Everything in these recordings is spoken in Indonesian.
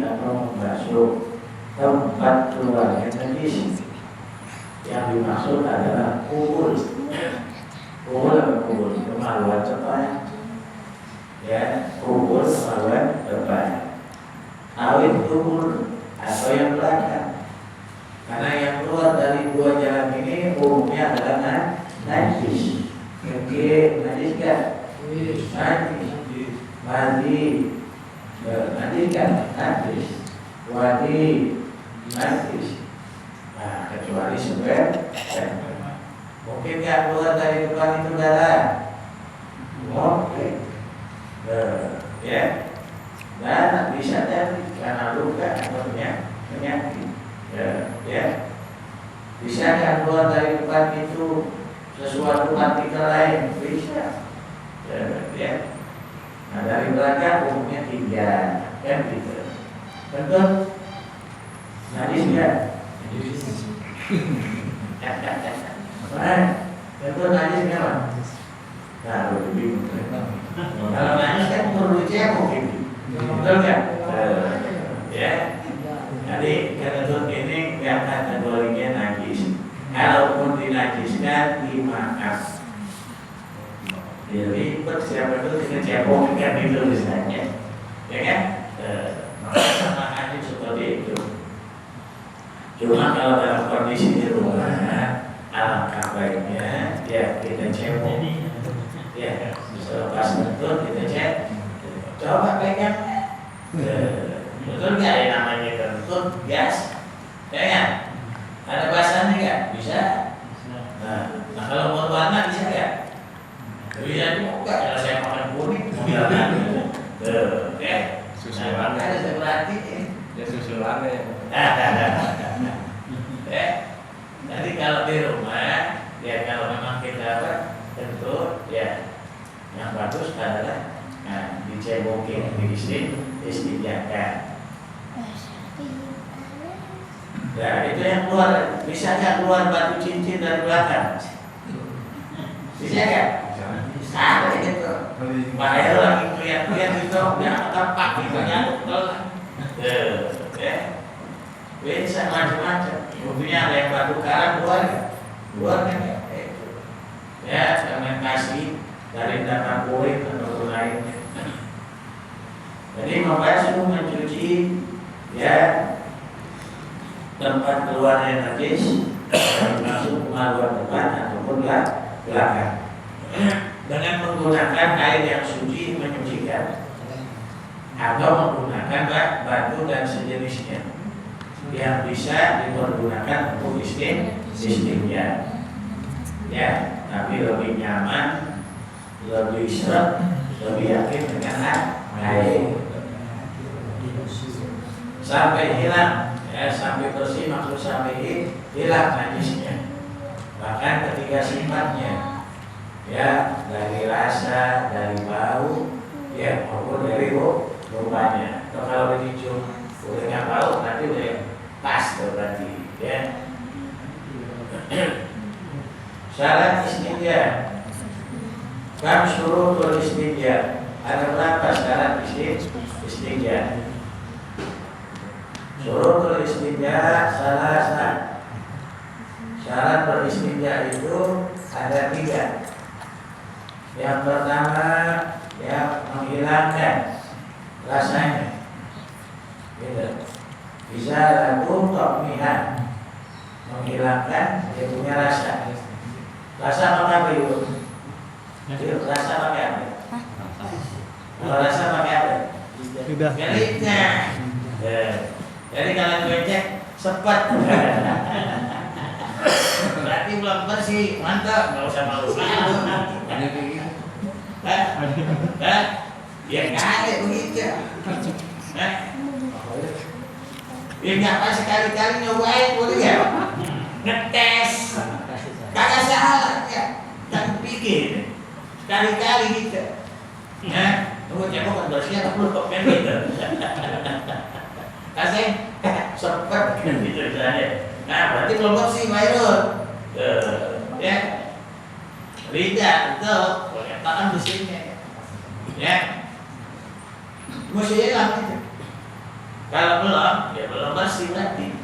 atau membasuh tempat keluarnya najis. Yang dimaksud adalah kubur. Kubur apa kubur? Kemaluan contohnya. Ya, kubur kemaluan depan. Awit kubur atau yang belakang. Karena yang keluar dari dua jalan ini umumnya adalah najis. Oke, najis kan? Najis. Mandi. Najis kan? Najis. Wadi. Najis. Nah, kecuali sumber mungkin nggak keluar dari depan itu darah. Oke. Ya. Dan bisa jadi karena luka atau penyakit. Ya. Bisa nggak keluar dari depan itu sesuatu partikel lain? Bisa. Ya. Nah, dari belakang umumnya 3, kan gitu. Betul? Najis nggak? Betul najis nggak? Nah, lebih bingung. Kalau najis kan perlu dicek mungkin. Betul nggak? Ya. Jadi kentut ini yang kategorinya najis. Kalaupun dinajiskan dimaaf. Jadi siapa itu kita cebok kan itu misalnya, ya kan? Sama najis seperti itu. Cuma kalau dalam kondisi di rumah, alangkah baiknya ya kita cebok. Ya, selepas kentut kita cek. Coba pegang. Betul nggak yang namanya kentut gas? Ya kan? Ada basahnya nggak? Bisa. Nah kalau mau warna bisa nggak? Bisa juga. Kalau saya makan kuning, biarkan. Susulan. Ada seperti ya susulan ya. Jadi kalau di rumah, ya kalau memang kita kentut, ya yang bagus adalah dicebokin, diistinjakan. Ya itu yang keluar, bisa nggak keluar batu cincin dari belakang? Bisa nggak? Ada gitu. Bahaya lagi lihat itu, nggak tepat itu nyatu ya. Bisa macam-macam. Buktinya ada yang batu karang keluar kan? Ya, fermentasi dari data kulit atau lainnya. Jadi membasuh, mencuci, ya tempat keluarnya najis, masuk kemaluan depan ataupun belakang. Dengan menggunakan air yang suci menyucikan, atau menggunakan batu dan sejenisnya yang bisa dipergunakan untuk istinja. Ya, tapi lebih nyaman, lebih seret, lebih yakin dengan air sampai hilang, ya sampai bersih, maksud sampai hilang najisnya. Bahkan ketika sifatnya, ya dari rasa, dari bau, ya maupun dari rupanya. Kalau dicium udah nggak bau, nanti udah pas berarti, ya. Syarat istinja. Kam syurutul istinja. Ada berapa syarat istinja? Syurutul istinja salah. Syarat beristinja itu ada 3. Yang pertama, yang menghilangkan rasanya. Gitu. Bisa lagu tokmihan, menghilangkan dia punya rasa. Rasa pakai apa itu? Rasa pakai apa? Kalau rasa pakai apa? Gelitnya. Jadi kalau gue cek sepet. Berarti belum bersih, mantap, nggak usah malu-malu. Ya nggak ada begitu. Ya nggak apa sekali-kali nyobain boleh ya? Ngetes. Kagak salah ya. Jangan pikir. Sekali-kali gitu. Ya, tunggu cebok kan bersih atau belum kan gitu. Kasih sepet kan gitu misalnya. Nah, berarti belum bersih, Mairul. Ya. Lidah itu kelihatan bersihnya. Ya. Mesti hilang itu. Kalau belum, ya belum bersih berarti.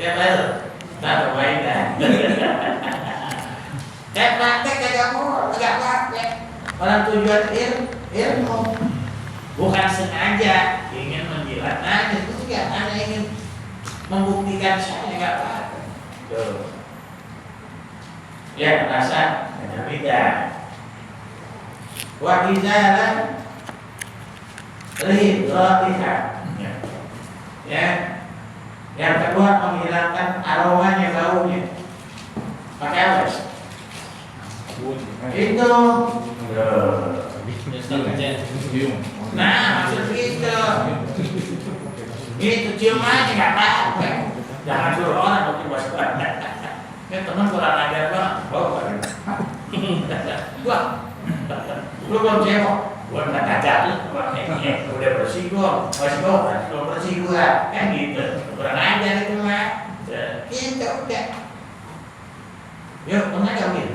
Ya baru, tak terbaik dah. Praktek kamu agak praktek. Orang tujuan ilmu bukan sengaja ingin menjilat aja, itu enggak, hanya ingin membuktikan saya enggak apa-apa. Tuh. Ya rasa beda. Wa izalan rihatiha. Ya. Yang kedua menghilangkan aromanya, baunya. Pakai apa? Itu. Nah, maksud gitu. Itu cium aja nggak apa-apa. Jangan suruh orang untuk waspada. Ya teman kurang ajar banget. Bau kan? Wah, lu belum cewek. Gua nggak ngajar. Udah bersih gua, masih bau kan? Belum bersih gua, kan gitu. Kurang ajar itu mah. Gitu udah. Yuk, pernah nggak gitu?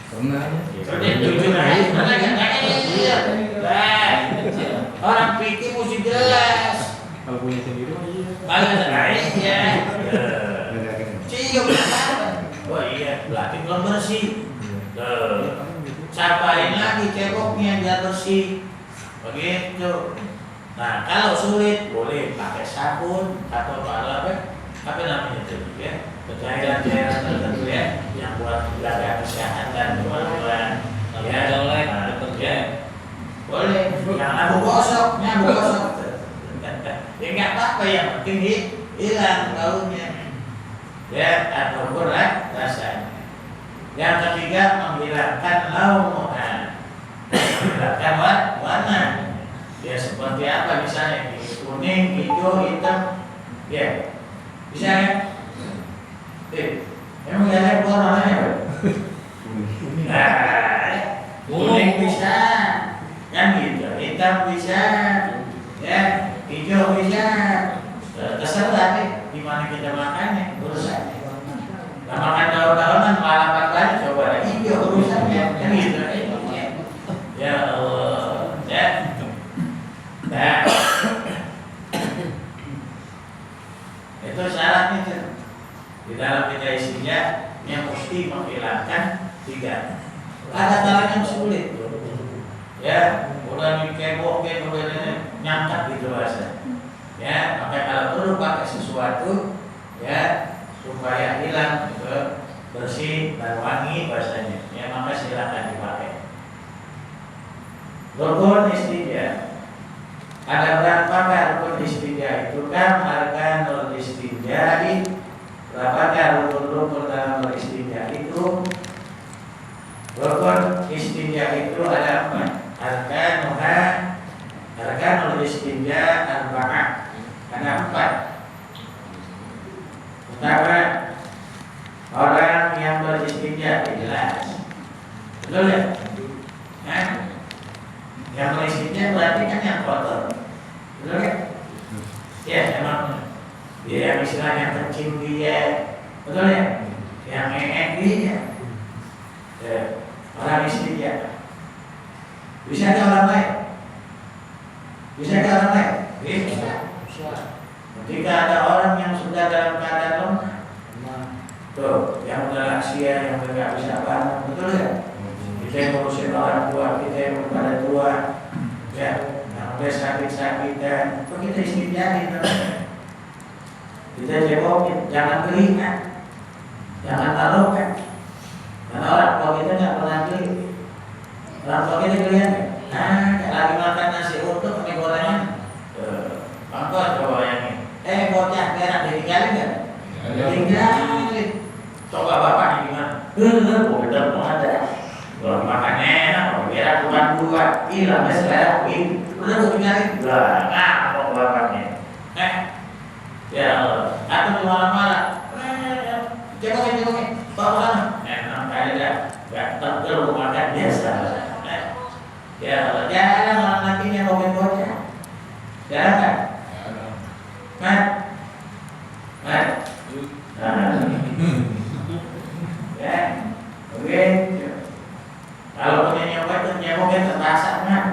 Pernah. Jujur aja, pernah nggak? Iya. Orang pikir mesti jelas. Kalau punya sendiri mah iya. Kalau lain ya. Cium apa? Oh iya, berarti belum bersih. Capain lagi ceboknya biar bersih. Begitu. Nah, kalau sulit boleh pakai sabun atau apa namanya itu ya? Cairan-cairan tertentu ya, yang buat menjaga kesehatan buat ya, ya. Boleh. Jangan abu gosok. Ya nggak apa-apa, yang penting hilang baunya. Ya, atau berat rasanya. Yang ketiga menghilangkan laumuha, menghilangkan warna. Ya seperti apa misalnya kuning, hijau, hitam, ya bisa ya. Emang nggak ada warnanya? Nah, kuning bisa, kan gitu. Hitam bisa, ya hijau bisa. Terserah deh gimana kita makannya, urusannya. Nah, makan daun-daunan malah banyak coba hijau urusannya, kan gitu. Ya Allah, ya. Nah, itu syaratnya di dalam kita isinya yang mesti menghilangkan 3. Ada caranya sulit, ya. Udah dikebok, kemudian nyangkat gitu bahasa. Ya, maka kalau perlu pakai sesuatu, ya supaya hilang, gitu, bersih dan wangi bahasanya. Ya maka silakan dipakai. Rukun istinja. Ada berapa rukun istinja itu kan? Arkanul istinja. Berapakah rukun-rukun dalam beristinja itu? Rukun istinja itu ada 4. Arkanul istinja arba'ah. Ada 4. Pertama, orang yang beristinja jelas. Betul ya? Nah, yang beristinja berarti kan yang kotor. Betul ya? Ya, emang dia misalnya kencing dia, betul ya? Yang ngengek dia, orang istinja. Bisa ke orang lain? Bisa ke orang lain? Bisa. Ketika ada orang yang sudah dalam keadaan lemah, tuh, yang udah lansia, yang nggak bisa bangun, betul ya? Kita yang ngurusin orang tua, kita yang pada tua, ya, yang udah sakit-sakitan, kok kita istinjain? Kita cepokin, jangan keringat, jangan taruhkan. Karena orang tua kita nggak pernah kering. Orang tua kita keringat, lagi makan nasi utuh pakai gorengan, bangkot coba bayangin. Bocah merah ditinggalin nggak? Tinggalin. Coba bapaknya gimana? Beda mau ada. Kalau makan enak, kalau merah bukan hilang selera. Udah mau tinggalin? Nah, kok bapaknya? Ya Allah. Atau di malam-malam, cemokin, bawa sana. Enak kali dah. Gak tegel makan biasa. Ya Allah, jarang orang nantinya ngomongin bocah. Jarang kan? Ya, oke. Kalau punya nyoba itu nyemoknya terpaksa kan?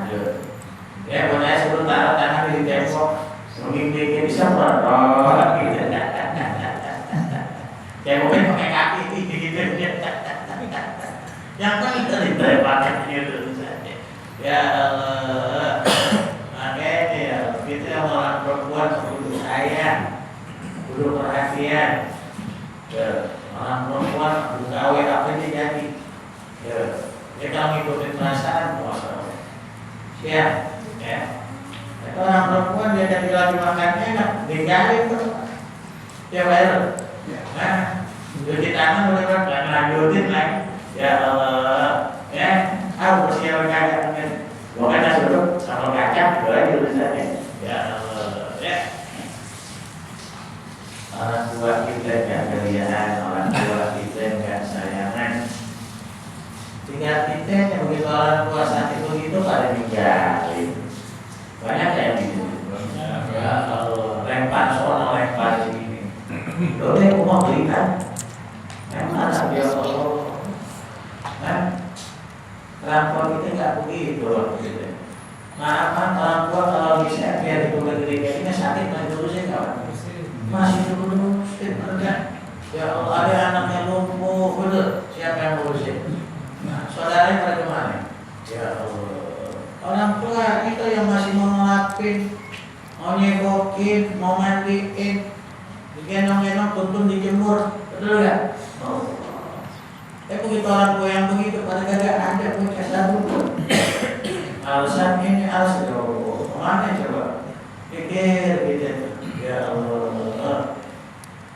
Ya, boleh sebelum taruh tangan di tembok, dia bisa merot gitu. Ya mungkin pakai kaki gitu. Yang paling pakai gitu. Ya Allah, makanya ya kita orang perempuan kudu sayang, kudu perhatian. Ya, orang perempuan kudu gawe apa aja jadi. Ya, kita ngikutin perasaan puasa. Ya, ya. Orang perempuan dia jadi lagi makannya enak, digali tuh. Ya bayar. Nah, cuci tangan udah kan lanjutin lagi. Ya Allah, ya. Aku persiapan kagak kan. Makanya suruh sama kacang juga aja tulisannya. Ya Allah, ya. Orang tua kita nggak kelihaan, orang tua kita nggak sayangan. Tinggal kita yang begitu orang tua sakit begitu pada ninggalin. Banyak yang gitu. Ya Allah, lempar soal lempar sini. Lo deh mau beli kan? Yang mana dia Allah? Kan? Orang tua kita nggak begitu loh gitu. Maafkan orang tua kalau bisa biar itu gede-gede ini sakit masih terusin kawan. Masih terusin kan? Ya Allah ada anaknya lumpuh betul. Siapa yang ngurusin? Nah, saudaranya pada kemana? Ya Allah. Orang tua itu yang masih mau ngelapin, mau nyekokin, mau mandiin, digendong-gendong tuntun dijemur, betul nggak? Oh. Begitu orang tua yang begitu pada kagak ada pun kasar dulu. Alasan ini alasan mana coba? Pikir gitu. Ya Allah.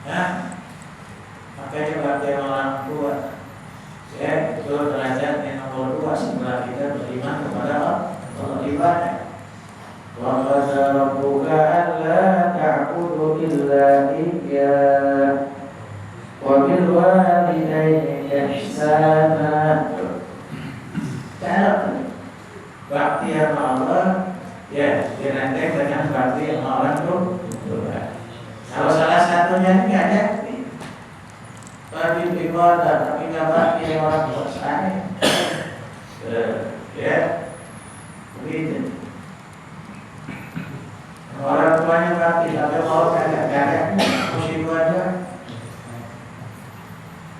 Nah, makanya bakti orang tua. Ya, itu derajat yang nomor 2 setelah kita beriman kepada Allah ibadah. Wa qad rabbuka alla ta'budu illa iyyah wa bil walidayni ihsana. Cara bakti sama Allah ya dirandai dengan bakti yang orang Tuhan. Kalau salah satunya ini ada bakti ibadah tapi nggak bakti yang orang Tuhan ya begitu. Orang tuanya bakti tapi mau kagak musibah aja.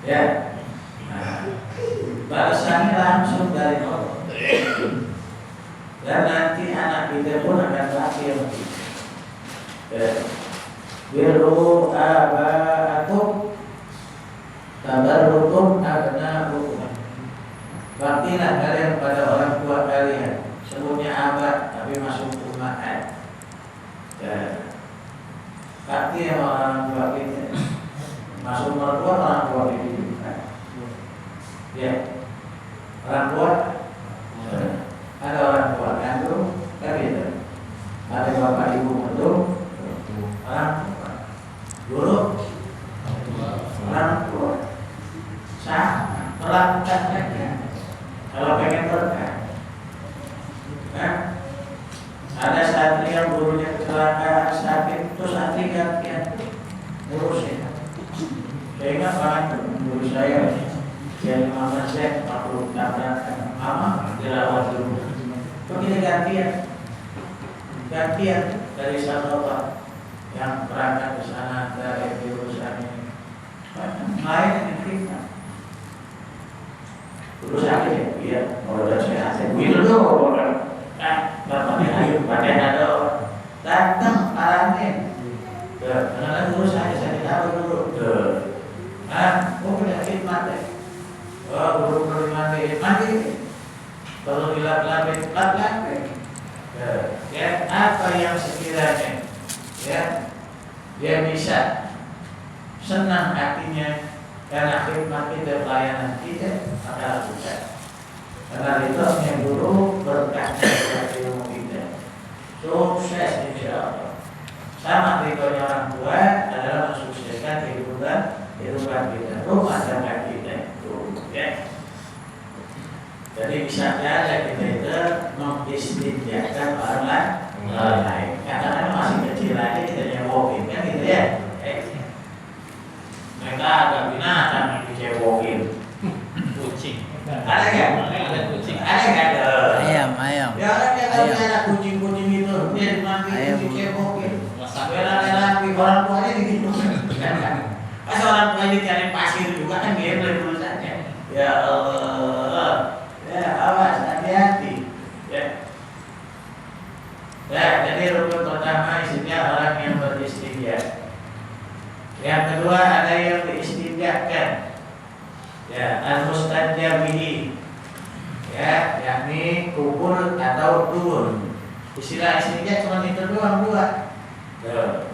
Ya, nah, balasannya langsung dari Allah. Dan nanti anak kita pun akan bakti sama kita. Biru abaakum tabarrukum abna'ukum. Baktilah kalian pada orang tua kalian. Sebutnya abad tapi masuk ummahat. Ya. Bakti sama orang tua kita. Masuk mertua orang tua kita. Ya, orang tua ada orang tua kandung, kan gitu. Ada bapak ibu kandung, orang tua, guru, orang tua. Sama, melakukan saja. Kalau pengen berkah, kan? Ada santri yang gurunya kecelakaan sakit, terus santri gantian ngurusin. Saya ingat banget guru saya yang mama saya waktu tabrakan mama dirawat dulu. Kok kita gantian dari satu bapak yang berangkat ke sana dari jurusan ini. Lain yang kita. Terus sakit ya, iya. Kalau udah sehat, begitu dulu. Bapaknya ayo, badan ada datang arahin. Karena dulu saya tahu dulu. Penyakit mati. Guru mati. Kalau dilap-lapin, ya, apa yang sekiranya, ya, dia bisa senang hatinya karena khidmat kita, pelayanan kita, maka lakukan. Karena itu yang dulu berkahnya kepada ilmu kita, sukses insya Allah. Sama ridhonya orang tua adalah mensukseskan kehidupan kita, rumah tangga kita itu, ya. Jadi bisa saja kita itu mengistinjakkan orang lain. Karena masih kecil lagi kita nyewokin kan gitu ya. Mereka ada binatang yang dicewokin. Kucing. Ada nggak? Ada kucing. Ada nggak? Ayam. Ya orang yang ada kucing-kucing itu dia dimandi dicewokin. Masak orang tuanya gitu kan. Pas orang tuanya dicari pasir juga kan dia urusannya. Ya Allah, ya awas hati-hati. Ya. Ya, jadi rukun pertama isinya orang yang beristinja. Yang kedua ada yang diistinjakan. Ya, al-mustajab bihi. Ya, yakni kubur atau dubur. Istilah istinja cuma itu doang dua. Tuh.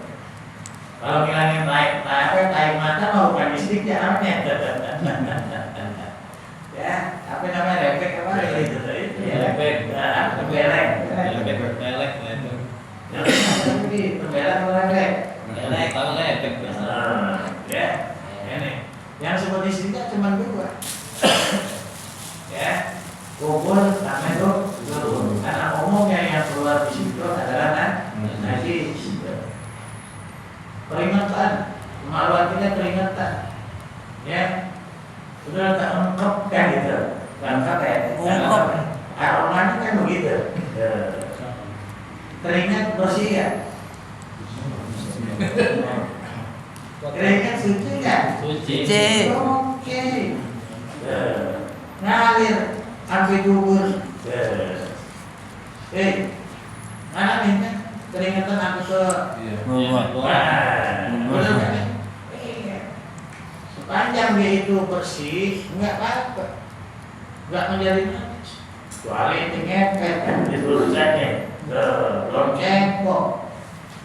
Kalau ngilangin taik mata mau bukan istinja namanya. Ya, apa namanya lepek apa itu? Ya, lepek. Belek. Belek. Tapi berbeda sama lepek. Belek, tahu lepek. Ya, ini. Yang seperti istinja cuma dua. Ya, kubur sama itu dulu. Karena umumnya yang keluar di situ adalah najis. Peringatan, kemaluan kita peringatan. Ya, sudah tak lengkap kan gitu. Lengkap ya. Lengkap. Aromanya kan begitu. Teringat bersih ya. Teringat suci kan? Suci. Oke. Ngalir sampai dubur. Mana nih kan? Keringatan aku ke betul kan? Sepanjang dia itu bersih, enggak apa-apa, enggak menjadi najis. Kecuali itu ngepet kan itu urusannya. Belum cempok,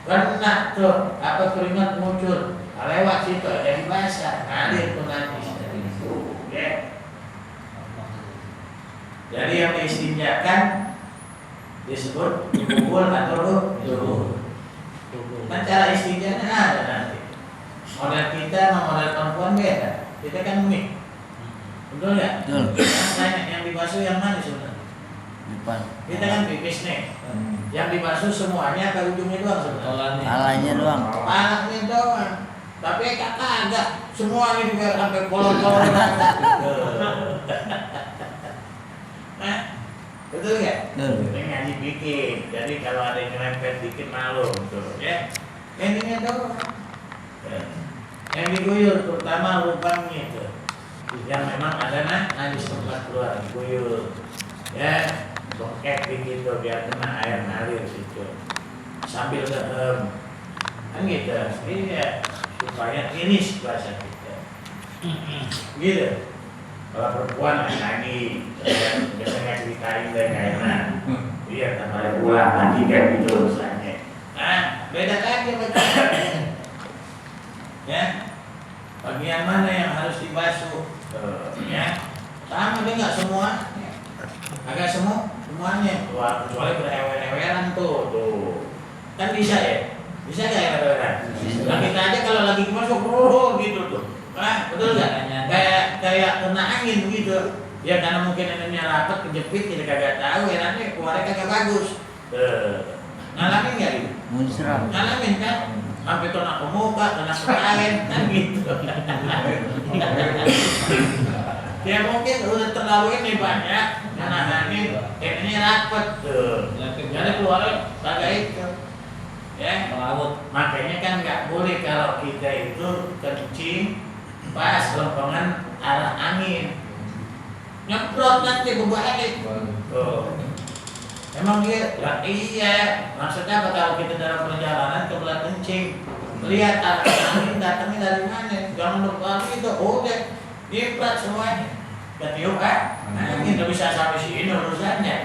kena tuh apa keringat muncul, lewat situ jadi basah, ngalir tuh najis dari itu. Ya. Jadi yang diistinjakan disebut kubur atau dubur. Kan cara istinjanya ada nanti. Model kita sama model perempuan beda. Kita kan unik. Betul nggak? Betul. Yang dibasuh yang mana sebenarnya? Depan. Kita kan pipis nih. Yang dibasuh semuanya ke ujungnya doang sebenarnya. Palanya doang. Palanya doang. Tapi kata ada semuanya juga sampai kolor-kolor. Nah, betul nggak? Betul. Ini ngaji bikin. Jadi kalau ada yang nyerempet dikit malu, betul ya. Endingnya doang. Yang diguyur terutama lubangnya itu. Yang memang ada najis tempat keluar diguyur. Ya, bongkek begitu biar kena air ngalir situ. Sambil ngehem. Kan gitu. Iya, supaya iris bahasa kita. Gitu. Kalau perempuan lagi biasanya ceritain deh kayak enak. Iya, tambah pulang lagi kan gitu urusannya. Nah, beda lagi betul. Ya, bagian mana yang harus dibasuh? Ya, sama dia nggak semua. Agak semuanya. Wah, kecuali berewer-eweran tuh. Kan bisa ya? Bisa nggak ya eweran? Nah, kita aja kalau lagi masuk, gitu tuh. Nah, betul nggak? Kayak kena angin gitu. Ya karena mungkin ini rapat kejepit kita kagak tahu ya nanti keluarnya kagak bagus. Ngalamin nggak gitu? Muncrat. Ngalamin kan? Sampai kena ke muka, kena ke kain, kan gitu. Ya mungkin udah terlalu ini banyak karena angin, ini rapat tuh. Jadi keluarnya kagak itu. Ya, makanya kan nggak boleh kalau kita itu kencing pas lempengan arah angin, nyeprot nanti berbalik. Emang dia? Lah iya. Maksudnya apa kalau kita dalam perjalanan kebelah kencing, lihat arah angin datangnya dari mana? Jangan lupa itu, udah nyemprot semuanya. Ketiup angin nggak bisa sampai sini urusannya.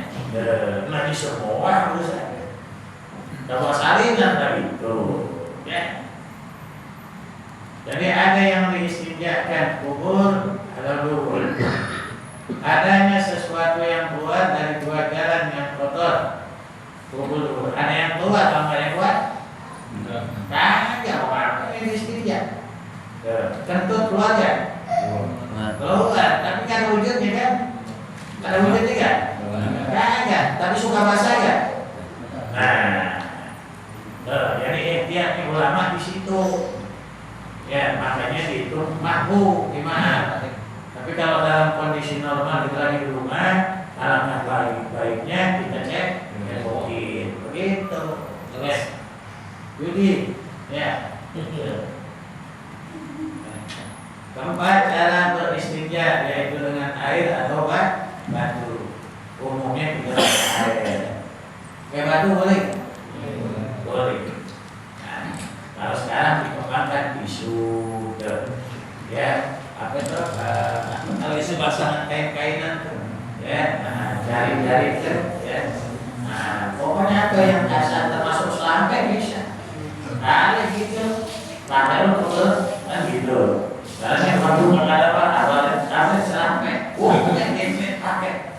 Nanti semua urusannya. Dapat salinan tadi tuh, ya. Jadi ada yang diistinjakan kubur atau dubur. Adanya sesuatu yang keluar dari dua jalan yang kotor. Kubur dubur. Ada yang keluar, kalau nggak yang keluar? Kagak apa yang diistinja. Kentut keluar ya? Keluar, tapi kan ada wujudnya kan? Ada wujudnya kan? Kagak, tapi suka basah ya? Nah, jadi ikhtiarnya ulama di situ. Ya, makanya dihitung mampu gimana. Tapi kalau dalam kondisi normal kita lagi di rumah, alangkah baik-baiknya kita cek mungkin begitu. Ya. Jadi, ya Keempat, cara beristinja yaitu dengan air atau batu. Umumnya juga air. Kayak batu boleh? Boleh. Nah, kalau sekarang dikembangkan tisu, ya apa itu? Kalau isu pasangan kain-kainan, ya, jari-jari itu, ya. Nah, pokoknya apa yang kasar termasuk selampe bisa. Nah, gitu. Padahal betul kan gitu. Karena yang baru menghadap awalnya selampe. Punya gadget pakai.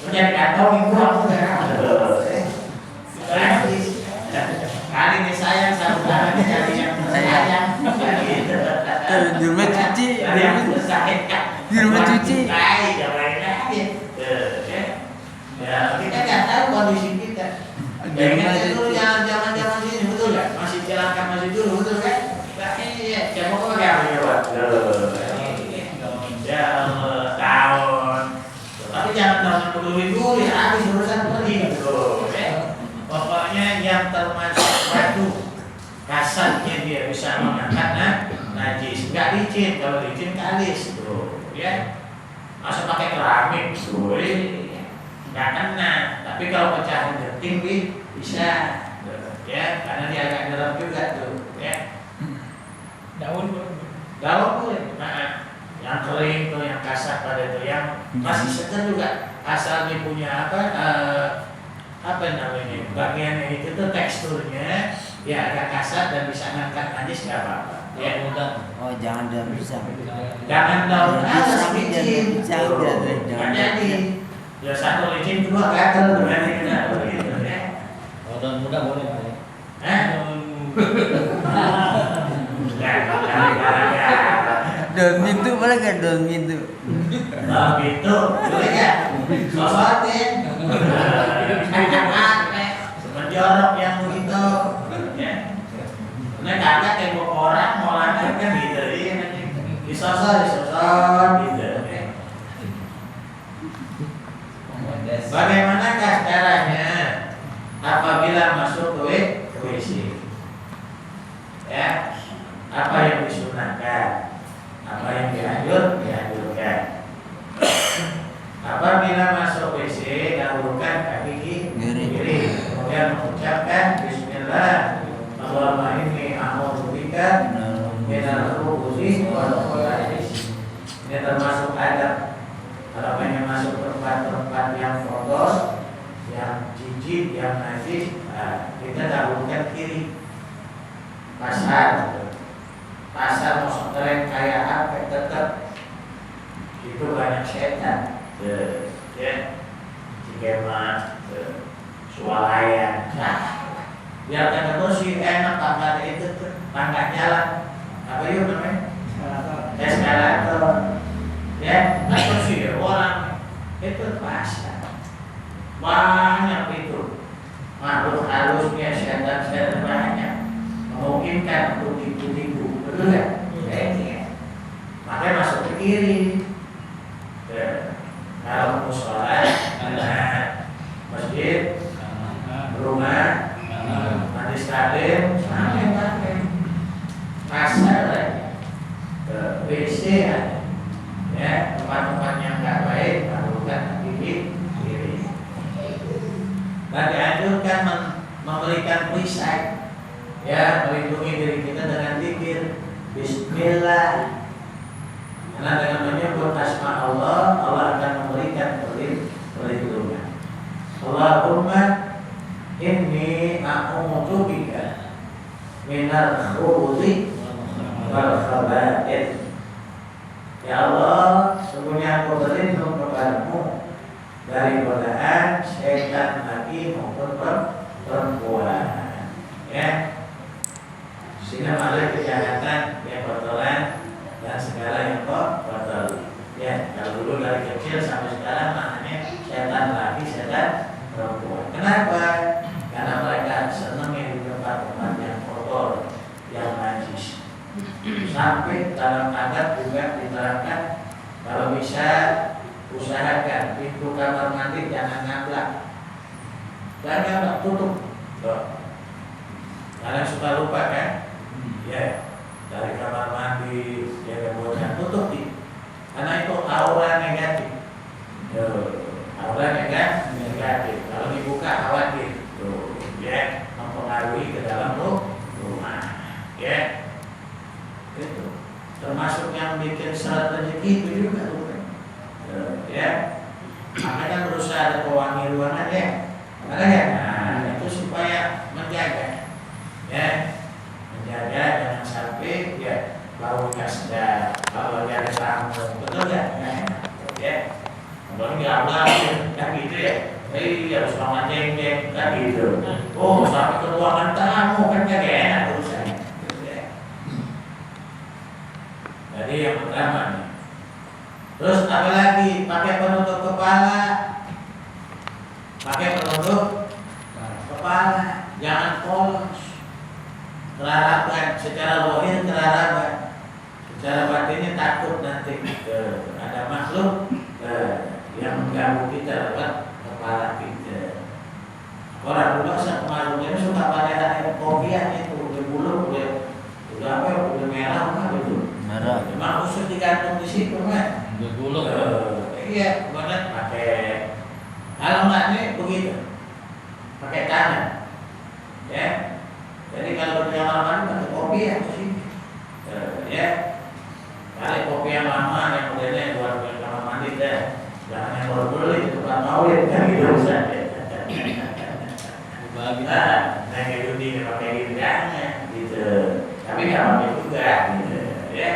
Punya kantong itu aku kali ini sayang saudara cari yang sayang. Di rumah cuci. Di rumah cuci. Ya, kita nggak tahu kondisi kita. Kayaknya dulu zaman ini betul ya, masih celaka masih dulu betul kan? Iya, siapa kok pakai apa ya, ya Allah, tahun. Tapi jangan tahun peduli dulu ya, habis urusan pergi tuh. Pokoknya yang termasuk batu kasarnya dia bisa mengangkat najis. Nggak licin, kalau licin kalis tuh, ya. Masa pakai keramik tuh, nggak kena. Tapi kalau pecahan genting bisa, ya, karena dia agak dalam juga tuh, ya. Daun boleh. Nah, yang kering tuh, yang kasar pada itu, yang masih segar juga. Asal dia punya apa namanya? Bagian itu tuh teksturnya ya agak kasar dan bisa ngangkat najis nggak apa-apa. Ya mudah. Oh, jangan daun pisang. Jangan daun alas licin. Jangan jadi. Ya satu licin kedua gatel berarti kena begitu ya. Oh, daun muda boleh. Daun pintu boleh kan daun pintu? Daun pintu boleh ya? Sosotin. Menjorok yang begitu. Ya. Nah kagak tembok orang mau langgar kan gitu ya. Disosot gitu. Bagaimanakah caranya apabila masuk ke WC? Ya, apa yang disunahkan, apa yang dianjurkan. Apabila masuk WC, dahulukan kaki kiri, kemudian mengucapkan Bismillah. Allahumma inni a'udzubika minal khubuthi wal khaba'ith. Ini termasuk adab. Kalau pengen masuk tempat-tempat yang kotor, yang jijik, yang najis, kita dahulukan kiri. Pasar masuk tren kayak apa tetap itu banyak setan, ya, cikema, swalayan. Biar kata bersih enak tangga itu tangga jalan apa yuk namanya eskalator. Ya, atau sih orang itu pasar banyak itu makhluk halusnya setan banyak memungkinkan untuk tipu-tipu, betul ya? Makanya masuk ke kiri. Kalau musola, masjid, rumah, majlis taklim, sampai pasar lagi, WC ada. Ya, tempat-tempat yang nggak baik lakukan kiri. Dan dianjurkan memberikan perisai, ya, melindungi diri kita dengan zikir Bismillah. Karena dengan menyebut asma Allah akan memberikan perlindungan. Allahumma inni a'udzubika minal khubuthi wal khaba'ith. Ya Allah, sesungguhnya aku berlindung kepadamu dari godaan setan laki maupun perempuan. Ya, sehingga ada kejahatan yang kotoran dan segala yang kotor. Ya, kalau dulu dari kecil sampai sekarang maknanya setan laki, setan perempuan. Kenapa? Karena mereka senang di tempat-tempat yang kotor, yang najis. Sampai dalam adab juga diterangkan kalau bisa usahakan pintu kamar mandi jangan ngablak, tutup. Kalian suka lupa kan? Ya, itu termasuk yang bikin syarat rezeki itu juga tuh. Ya, makanya berusaha ada pewangi ruangan ya, makanya nah, itu supaya menjaga, ya, menjaga jangan sampai ya baunya sedap, kalau ada tamu, betul ya? Ya, kalau nggak apa, kan gitu ya. Harus sama jeng-jeng kan gitu. Oh, sampai ke ruangan tamu kan gak enak urusannya. Jadi yang pertama nih. Terus apa lagi? Pakai penutup kepala. Pakai penutup kepala. Jangan polos. Kelaraban secara zahir kelaraban. Secara batinnya takut nanti ada makhluk yang mengganggu kita lewat kepala kita. Orang dulu kemarin suka pada kopian itu udah bulu udah apa udah merah apa gitu. Merah. Memang khusus digantung di situ kan. Udah gulung. Iya, benar pakai. Kalau nggak nih begitu, pakai tangan. Ya. Jadi kalau berjalan mandi pakai kopian di sini. Ya. Kali kopian lama yang modelnya buat kamar mandi deh. Jangan yang baru beli itu kan maulid kan gitu saja. Bagi. Nah, kayak Yudi pakai gitu jangan gitu. Tapi nggak pakai juga gitu, ya.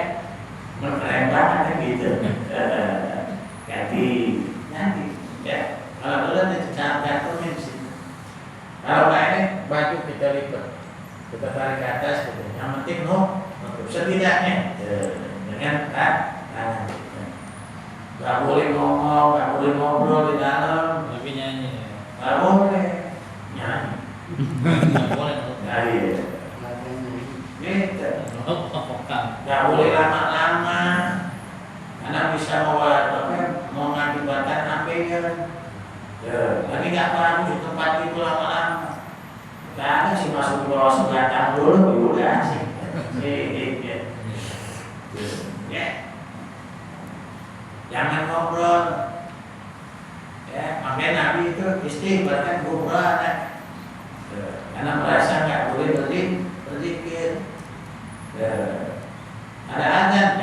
Keren banget kan gitu. Ganti nanti, ya. Kalau dulu nanti jatuhnya di situ. Kalau nggak ini baju kita lipat, kita tarik ke atas gitu. Yang penting setidaknya dengan tangan. Gak boleh ngomong, gak boleh ngobrol di dalam. Tapi nyanyi. Gak boleh nyanyi. Nggak boleh. Nah, iya. Gitu. Vokal. Gak boleh lama-lama. Karena bisa mengakibatkan ambeien. Tapi gak perlu di tempat itu lama-lama. Gak ada sih masuk ke bawah sebatang dulu, udah sih. Ya. Jangan ngobrol. Ya, makanya Nabi itu istighfar kan gubran. Karena merasa nggak boleh berlindung.